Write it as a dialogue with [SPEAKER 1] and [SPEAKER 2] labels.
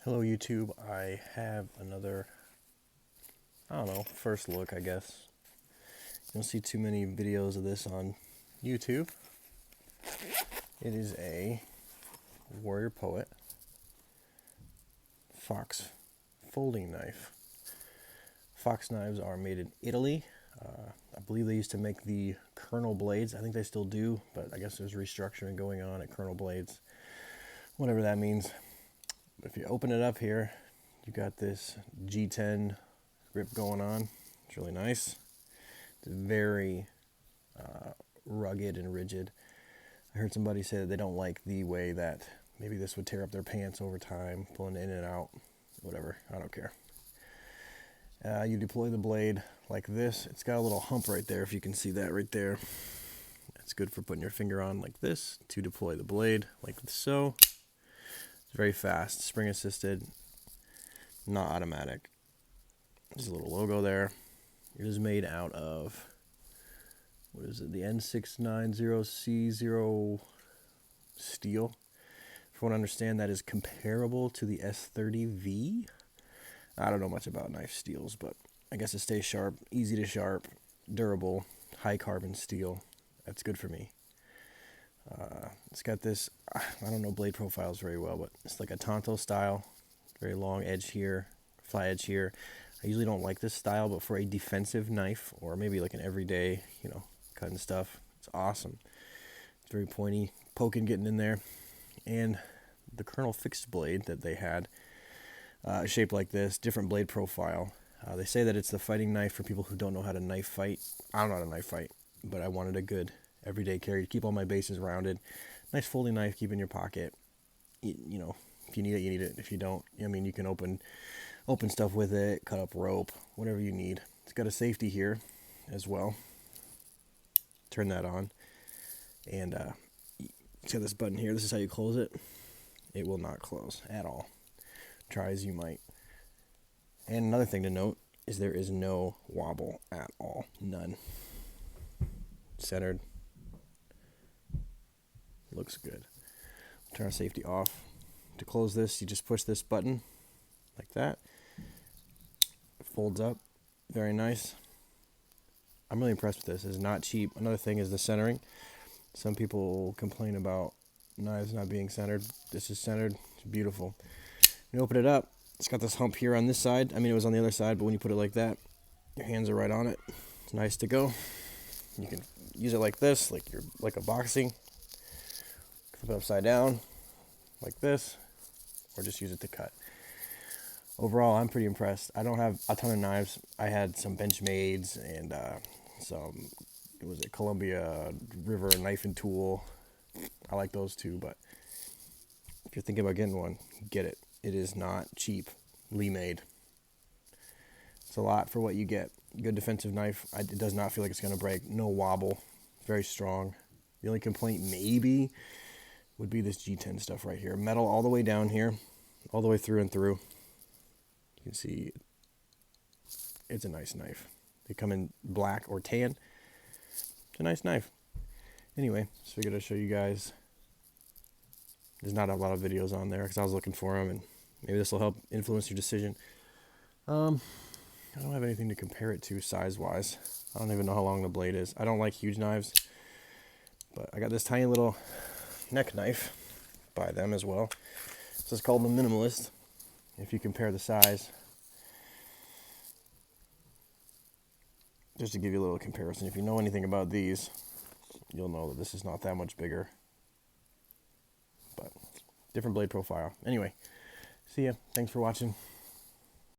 [SPEAKER 1] Hello YouTube, I have another, first look I guess. You don't see too many videos of this on YouTube. It is a Warrior Poet Fox folding knife. Fox knives are made in Italy. I believe they used to make the Colonel blades. I think they still do, but I guess there's restructuring going on at Colonel blades. Whatever that means. If you open it up here, you got this G10 grip going on. It's really nice. It's very rugged and rigid. I heard somebody say that they don't like the way that maybe this would tear up their pants over time, pulling in and out, whatever. I don't care. You deploy the blade like this. It's got a little hump right there, if you can see that right there. It's good for putting your finger on like this to deploy the blade, like so. It's very fast, spring assisted, not automatic. There's a little logo there. It is made out of, what is it, the N690C0 steel. From what I understand, that is comparable to the S30V. I don't know much about knife steels, but I guess it stays sharp, easy to sharp, durable, high carbon steel. That's good for me. It's got this, I don't know blade profiles very well, but it's like a Tonto style, very long edge here, flat edge here. I usually don't like this style, but for a defensive knife, or maybe like an everyday, cutting stuff, it's awesome. It's very pointy, poking, getting in there. And the Colonel fixed blade that they had, shaped like this, different blade profile. They say that it's the fighting knife for people who don't know how to knife fight. I don't know how to knife fight, but I wanted a good everyday carry to keep all my bases rounded. Nice folding knife, keep in your pocket. If you need it, you need it. If you don't, you can open stuff with it, cut up rope, whatever you need. It's got a safety here as well. Turn that on, and it's got this button here. This is how you close it. It will not close at all. Try as you might. And another thing to note is there is no wobble at all. None. Centered. Looks good. Turn our safety off. To close this, you just push this button like that. It folds up. Very nice. I'm really impressed with this. It's not cheap. Another thing is the centering. Some people complain about knives not being centered. This is centered. It's beautiful. You open it up. It's got this hump here on this side. I mean, it was on the other side, but when you put it like that, your hands are right on it. It's nice to go. You can use it like this, like a boxing. Flip it upside down, like this, or just use it to cut. Overall, I'm pretty impressed. I don't have a ton of knives. I had some Benchmades and some, Columbia River knife and tool. I like those too, but if you're thinking about getting one, get it. It is not cheaply made. It's a lot for what you get. Good defensive knife. It does not feel like it's going to break. No wobble. Very strong. The only complaint maybe would be this G10 stuff right here. Metal all the way down here, all the way through and through. You can see it's a nice knife. They come in black or tan. It's a nice knife. Anyway, just figured I'd show you guys. There's not a lot of videos on there because I was looking for them, and maybe this will help influence your decision. I don't have anything to compare it to size-wise. I don't even know how long the blade is. I don't like huge knives, but I got this tiny little neck knife by them as well. This is called the Minimalist. If you compare the size, just to give you a little comparison, if you know anything about these, you'll know that this is not that much bigger. But different blade profile. Anyway, see ya. Thanks for watching.